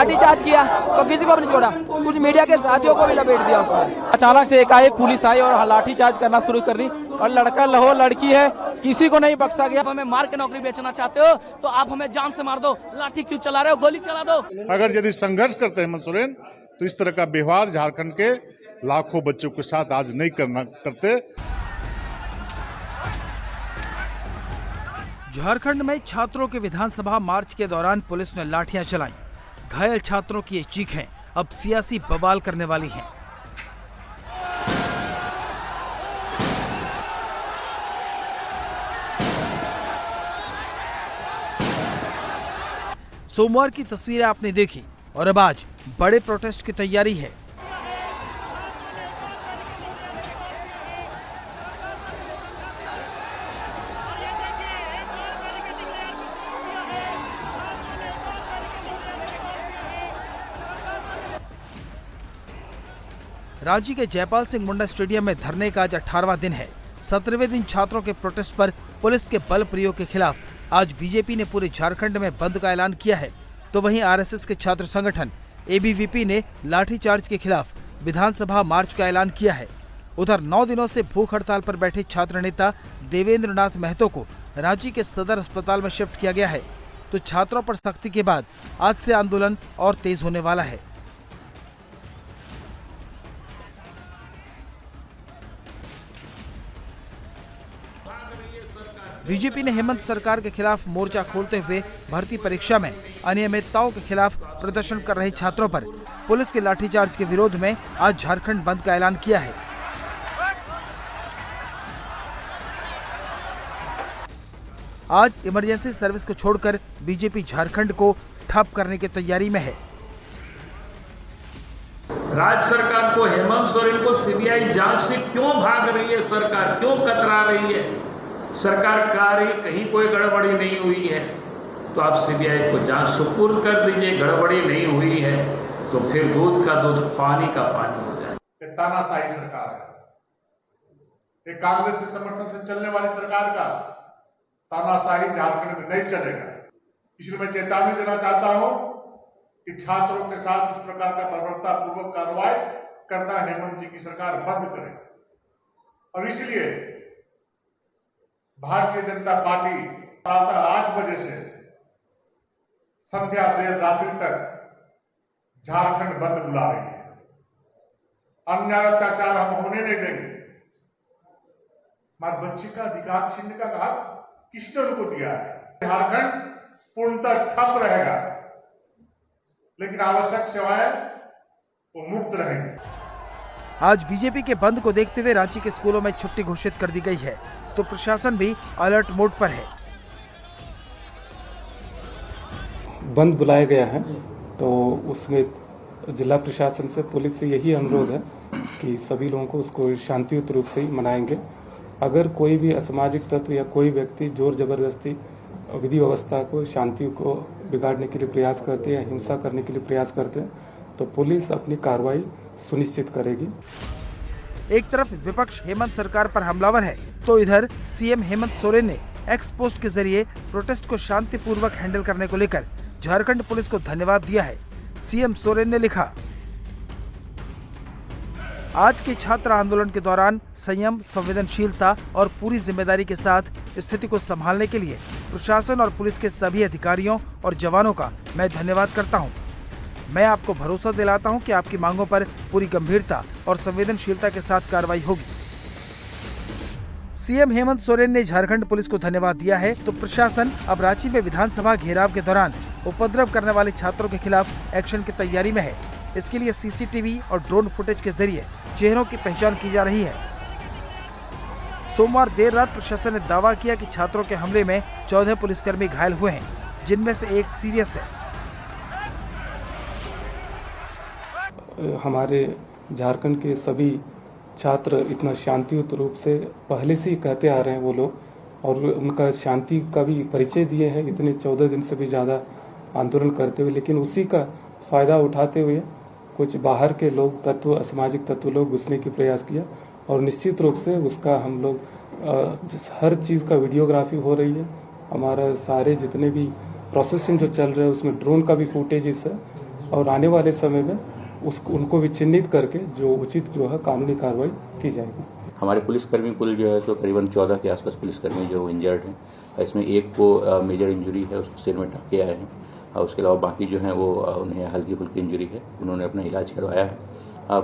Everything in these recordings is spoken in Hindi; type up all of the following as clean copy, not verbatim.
लाठीचार्ज किया तो किसी को भी नहीं छोड़ा, कुछ मीडिया के साथियों को भी लपेट दिया उसने। अचानक से एकाएक पुलिस आई और लाठीचार्ज करना शुरू कर दी और लड़का हो लड़की है किसी को नहीं बख्शा गया। आप हमें मार के नौकरी बेचना चाहते हो तो आप हमें जान से मार दो, लाठी क्यों चला रहे हो, गोली चला दो। अगर यदि संघर्ष करते हैं हेमंत सोरेन तो इस तरह का व्यवहार झारखंड के लाखों बच्चों के साथ आज नहीं करते। झारखंड में छात्रों के विधानसभा मार्च के दौरान पुलिस ने लाठियां चलाई। घायल छात्रों की ये चीखें अब सियासी बवाल करने वाली हैं। सोमवार की तस्वीरें आपने देखी और अब आज बड़े प्रोटेस्ट की तैयारी है। रांची के जयपाल सिंह मुंडा स्टेडियम में धरने का आज 18वां दिन है। 17वें दिन छात्रों के प्रोटेस्ट पर पुलिस के बल प्रयोग के खिलाफ आज बीजेपी ने पूरे झारखंड में बंद का ऐलान किया है, तो वहीं आरएसएस के छात्र संगठन एबीवीपी ने लाठीचार्ज के खिलाफ विधानसभा मार्च का ऐलान किया है। उधर 9 दिनों से भूख हड़ताल पर बैठे छात्र नेता देवेंद्र नाथ महतो को रांची के सदर अस्पताल में शिफ्ट किया गया है, तो छात्रों पर सख्ती के बाद आज से आंदोलन और तेज होने वाला है। बीजेपी ने हेमंत सरकार के खिलाफ मोर्चा खोलते हुए भर्ती परीक्षा में अनियमितताओं के खिलाफ प्रदर्शन कर रहे छात्रों पर पुलिस के लाठीचार्ज के विरोध में आज झारखंड बंद का ऐलान किया है। आज इमरजेंसी सर्विस को छोड़कर बीजेपी झारखंड को ठप करने की तैयारी में है। राज्य सरकार को, हेमंत सोरेन को सीबीआई जांच से क्यों भाग रही है, सरकार क्यों कतरा रही है? सरकार कार्य कहीं कोई गड़बड़ी नहीं हुई है तो आप सीबीआई को जांच सुपुर्द कर दीजिए। गड़बड़ी नहीं हुई है तो फिर दूध का दूध पानी का पानी हो जाए। तानाशाही सरकार है, कांग्रेस के समर्थन से चलने वाली सरकार का तानाशाही झारखंड में नहीं चलेगा। इसलिए मैं चेतावनी देना चाहता हूं कि छात्रों के साथ इस प्रकार का बर्बरतापूर्वक कार्रवाई करना हेमंत जी की सरकार बंद करे। और इसलिए भारतीय जनता पार्टी प्रातः 8 बजे से संध्या देर रात्रि तक झारखंड बंद बुला रही है। अन्याय अत्याचार हम होने नहीं देंगे। हमारे बच्ची का अधिकार छीनने का हक किसने उनको दिया है? झारखंड पूर्णतः ठप रहेगा, लेकिन आवश्यक सेवाएं वो मुक्त रहेंगी। आज बीजेपी के बंद को देखते हुए रांची के स्कूलों में छुट्टी घोषित कर दी गई है, तो प्रशासन भी अलर्ट मोड पर है। बंद बुलाया गया है तो उसमें जिला प्रशासन से, पुलिस से यही अनुरोध है कि सभी लोगों को उसको शांतियुत रूप से ही मनाएंगे। अगर कोई भी असामाजिक तत्व या कोई व्यक्ति जोर जबरदस्ती विधि व्यवस्था को, शांति को बिगाड़ने के लिए प्रयास करते हैं या हिंसा करने के लिए प्रयास करते हैं तो पुलिस अपनी कार्रवाई सुनिश्चित करेगी। एक तरफ विपक्ष हेमंत सरकार पर हमलावर है, तो इधर सीएम हेमंत सोरेन ने एक्स पोस्ट के जरिए प्रोटेस्ट को शांतिपूर्वक हैंडल करने को लेकर झारखंड पुलिस को धन्यवाद दिया है। सीएम सोरेन ने लिखा, आज के छात्र आंदोलन के दौरान संयम, संवेदनशीलता और पूरी जिम्मेदारी के साथ स्थिति को संभालने के लिए प्रशासन और पुलिस के सभी अधिकारियों और जवानों का मैं धन्यवाद करता हूं। मैं आपको भरोसा दिलाता हूं कि आपकी मांगों पर पूरी गंभीरता और संवेदनशीलता के साथ कार्रवाई होगी। सीएम हेमंत सोरेन ने झारखंड पुलिस को धन्यवाद दिया है, तो प्रशासन अब रांची में विधानसभा घेराव के दौरान उपद्रव करने वाले छात्रों के खिलाफ एक्शन की तैयारी में है। इसके लिए सीसीटीवी और ड्रोन फुटेज के जरिए चेहरों की पहचान की जा रही है। सोमवार देर रात प्रशासन ने दावा किया कि छात्रों के हमले में 14 पुलिसकर्मी घायल हुए हैं, जिनमें से एक सीरियस है। हमारे झारखंड के सभी छात्र इतना शांतियुत रूप से पहले से ही कहते आ रहे हैं वो लोग, और उनका शांति का भी परिचय दिए हैं इतने 14 दिन से भी ज़्यादा आंदोलन करते हुए। लेकिन उसी का फ़ायदा उठाते हुए कुछ बाहर के लोग, तत्व, असामाजिक तत्व लोग घुसने की प्रयास किया, और निश्चित रूप से उसका हम लोग हर चीज़ का वीडियोग्राफी हो रही है। हमारा सारे जितने भी प्रोसेसिंग जो चल रहा है उसमें ड्रोन का भी फुटेज है, और आने वाले समय में उनको भी चिन्हित करके जो उचित जो है कानूनी कार्रवाई की जाएगी। हमारे पुलिसकर्मी कुल जो है सो करीबन 14 के आसपास पुलिसकर्मी जो इंजर्ड हैं। इसमें एक को मेजर इंजरी है, उसको सिर में टाँके आए हैं, और उसके अलावा बाकी जो हैं वो उन्हें हल्की फुल्की इंजरी है, उन्होंने अपना इलाज करवाया है।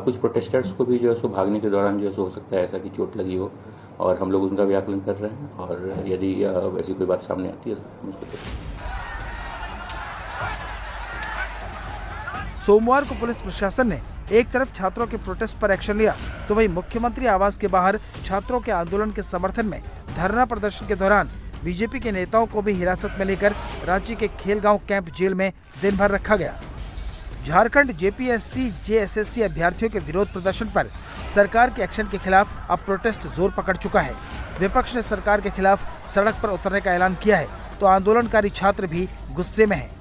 कुछ प्रोटेस्टर्स को भी जो है सो भागने के दौरान जो है सो हो सकता है ऐसा कि चोट लगी हो, और हम लोग उनका भी आकलन कर रहे हैं, और यदि ऐसी कोई बात सामने आती है तो उसको सोमवार को पुलिस प्रशासन ने एक तरफ छात्रों के प्रोटेस्ट पर एक्शन लिया, तो वहीं मुख्यमंत्री आवास के बाहर छात्रों के आंदोलन के समर्थन में धरना प्रदर्शन के दौरान बीजेपी के नेताओं को भी हिरासत में लेकर रांची के खेलगांव कैंप जेल में दिन भर रखा गया। झारखंड जेपीएससी जेएसएससी अभ्यर्थियों के विरोध प्रदर्शन पर सरकार के एक्शन के खिलाफ अब प्रोटेस्ट जोर पकड़ चुका है। विपक्ष ने सरकार के खिलाफ सड़क पर उतरने का ऐलान किया है, तो आंदोलनकारी छात्र भी गुस्से में हैं।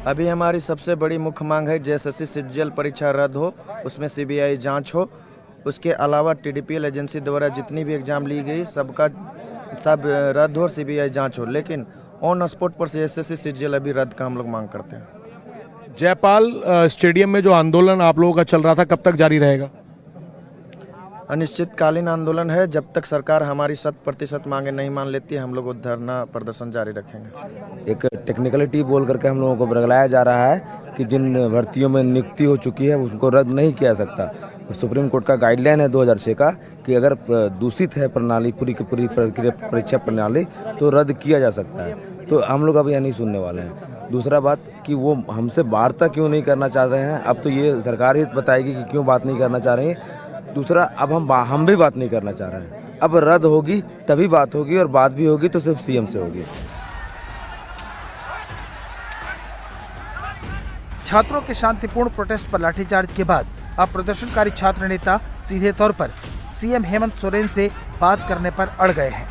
अभी हमारी सबसे बड़ी मुख्य मांग है जेएसएससी सीजीएल परीक्षा रद्द हो, उसमें सीबीआई जांच हो। उसके अलावा टीडीपीएल एजेंसी द्वारा जितनी भी एग्जाम ली गई सब रद्द हो और सीबीआई जांच हो, लेकिन ऑन स्पॉट पर जेएसएससी सीजीएल अभी रद्द का हम लोग मांग करते हैं। जयपाल स्टेडियम में जो आंदोलन आप लोगों का चल रहा था, कब तक जारी रहेगा? अनिश्चितकालीन आंदोलन है, जब तक सरकार हमारी 100% मांगे नहीं मान लेती है, हम लोग धरना प्रदर्शन जारी रखेंगे। एक टेक्निकलिटी बोल करके हम लोगों को बरगलाया जा रहा है कि जिन भर्तियों में नियुक्ति हो चुकी है उनको रद्द नहीं किया सकता। सुप्रीम कोर्ट का गाइडलाइन है 2006 का कि अगर दूषित है प्रणाली, पूरी की पूरी प्रक्रिया परीक्षा प्रणाली, तो रद्द किया जा सकता है। तो हम लोग अब यह नहीं सुनने वाले हैं। दूसरा बात कि वो हमसे वार्ता क्यों नहीं करना चाह रहे हैं, अब तो ये सरकार ही बताएगी कि क्यों बात नहीं करना चाह रही है। दूसरा, अब हम भी बात नहीं करना चाह रहे हैं। अब रद्द होगी तभी बात होगी, और बात भी होगी तो सिर्फ सीएम से होगी। छात्रों के शांतिपूर्ण प्रोटेस्ट पर लाठीचार्ज के बाद अब प्रदर्शनकारी छात्र नेता सीधे तौर पर सीएम हेमंत सोरेन से बात करने पर अड़ गए हैं।